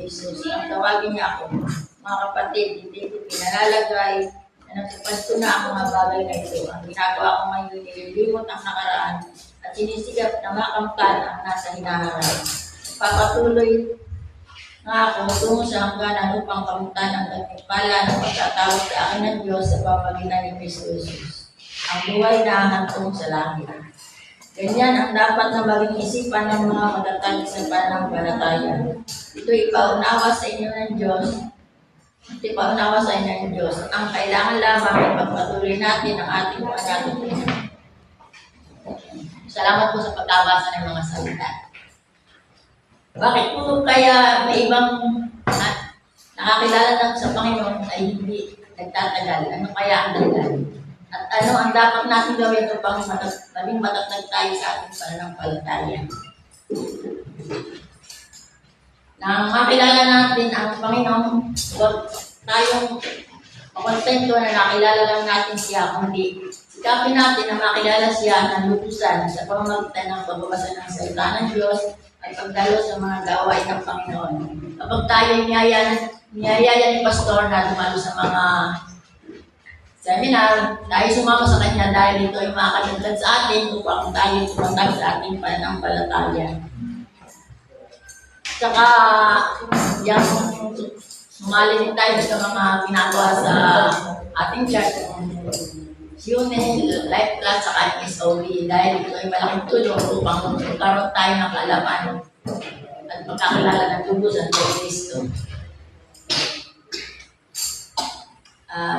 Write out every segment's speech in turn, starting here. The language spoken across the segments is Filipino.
Jesus. Ang tawagin niya ako, mga kapatid, hindi ko pinalalagay na natupad ko na ang mga bagay na ito. Ang ginagawa ko ngayon, nililimot ang nakaraan at sinisigap na makamtan ang nasa hinaharap. Papatuloy nga ako tungo sa hangganan upang kamutan ang gantimpala ng pagtatawag sa akin ng Diyos sa pamagitan ni Kristo Jesus. Ang buhay na hantong sa langit. Ganyan ang dapat na maging isipan ng mga matatag sa pananampalataya. Ito'y paunawa sa inyo ng Diyos. Ito'y paunawa sa inyo ng Diyos. Ang kailangan lamang ay pagpatuloy natin ang ating mga natutunan. Salamat po sa pagkabasa ng mga salita. Bakit po kaya may ibang nakakilala ng sa Panginoon ay hindi nagtatagal? Ano kaya ang dahilan? At ano ang dapat natin gawin upang maging matatag tayo sa ating pananampalataya? Nang makilala natin ang Panginoon, huwag tayong makontento na nakilala lang natin siya, kundi sikapin natin na makilala siya ng lubusan sa pamamagitan ng pagbabasa ng salita ng Diyos at pagdalo sa mga gawain ng Panginoon. Kapag tayo niyayaya ni Pastor na dumalo sa mga seminar, tayo sumama sa kanya dahil ito ay makakadagdag sa atin upang tayo tumatag sa ating pananampalataya. Tsaka, yung sumali din tayo sa mga ginagawa sa ating church, Unit, Life Class, saka SOB, dahil ito ay malaking tulong upang magkaroon tayo ng kaalaman at magkakilala ng lubusan kay Kristo.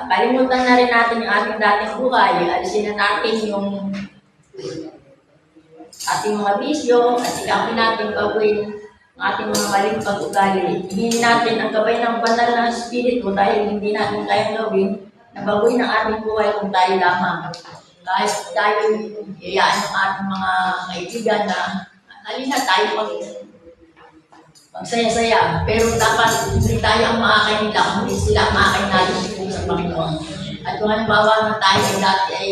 Kalimutan na rin natin yung ating dating buhay. Alisin na natin yung ating mga bisyo at sikapin natin gawin ang ating mga maling pag-ugali. Hingin natin ang gabay ng banal na Espiritu dahil hindi natin kayang gawin na baguhin ang ating buhay kung tayo lamang. Kahit tayo iyayaan ng ating mga kaibigan na halina tayo magsaya-saya, pero dapat hindi tayo ang maakay nila, kundi sila ang maakay natin sa Panginoon. At kung halimbawa na tayo ay dati ay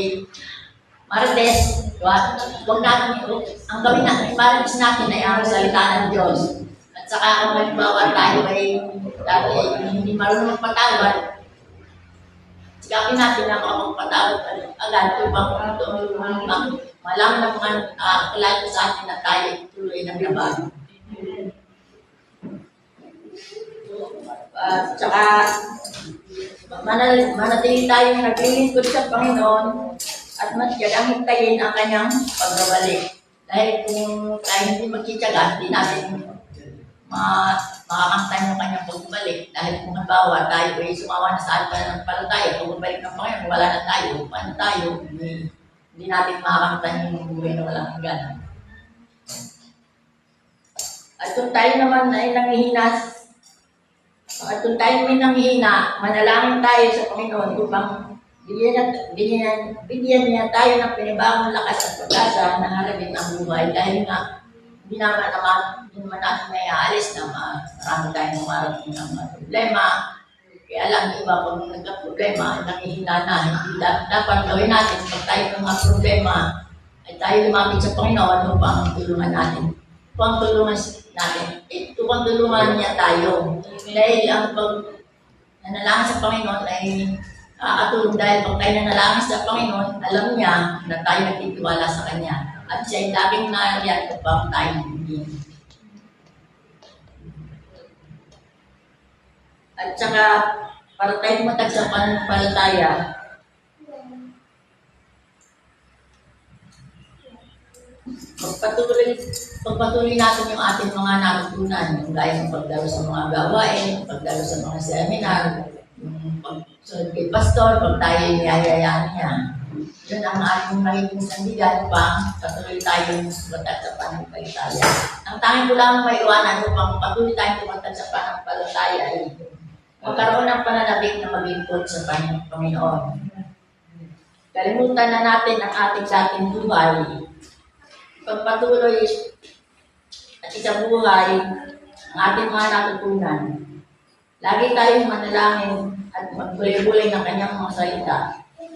Martes, huwag natin, ang gawin natin, Martes natin ay ang salita ng Diyos. At saka kung halimbawa tayo ay dati ay hindi marunong magpatawad, sikapin natin na makapagpatawad agad upang malaman na mga kilala sa atin na tayo tuloy ng laban. Tsaka manatili tayong naglilingkod sa Panginoon at matyagang hintayin ang kanyang pagbabalik. Dahil kung tayo hindi magtityaga, hindi natin makakantay ng kanyang pagbabalik. Dahil kung halimbawa tayo ay sumawa na sa atin ng palataya, pagbabalik ng Panginoon, wala na tayo. Paano tayo? Hindi natin makakantay yung buhay na walang hanggan. At kung tayo naman ay nangihinas, at kung tayo may nanghihina, manalangin tayo sa Panginoon upang bigyan niya tayo ng pinibagong lakas at pag-asa na harapin ang buhay. Dahil nga, hindi naman natin may aalis na marami tayong marating ng mga problema. Kaya lang, iba pag nagka-problema, nanghihina na. Hindi dapat gawin natin pag tayo ng mga problema, ay tayo lumapit sa Panginoon upang tulungan natin. Upang tulungan niya tayo. Dahil ang nanalangin sa Panginoon ay nakakatulong dahil pag tayo nanalangin sa Panginoon, alam niya na tayo nagtitiwala sa Kanya. At siya ay laging nariyan upang tayo hingin. At saka, para tayo matag sa pananampalataya, pagpatuloy natin yung ating mga natutunan, yung gaya ng pagdalo sa mga gawain, pagdalo sa mga seminar, yung pagsunod kay Pastor, pag tayo niyayayaan niya. Yun ang ating magiging sandigan upang patuloy tayong matag sa pananampalataya. Ang tanging ko lang may iwanan upang patuloy tayong tumatag sa pananampalataya ay magkaroon ng pananabik na maglingkod sa Panginoon. Kalimutan na natin ang ating dating buhay. Pagpatuloy at isabuhay ang ating mga natutunan. Lagi tayong manalangin at magbulay-bulay ng kanyang mga salita.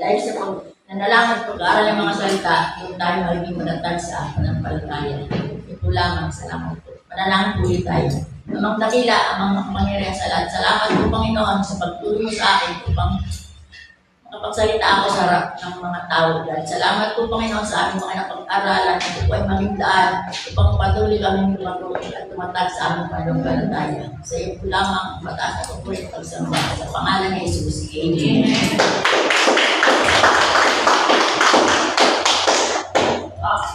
Dahil sa nanalangin at pag-aaral ng mga salita, doon tayo magiging matatag sa pananampalataya. Ito lamang, salamat po. Manalangin po tayo. Amang dakila, amang makapangyarihan sa lahat. Salamat po, Panginoon, sa pagtulong mo sa akin upang makapagsalita ako sa harap ng mga tao. Dahil salamat po, Panginoon, sa aming mga napag-aralan na po ay magindaan upang patuloy kami lumago at tumatag sa aming pananampalataya. Sa iyo po lamang mataas na papulit pagsamba sa pangalan ni Jesus. Amen. Ah.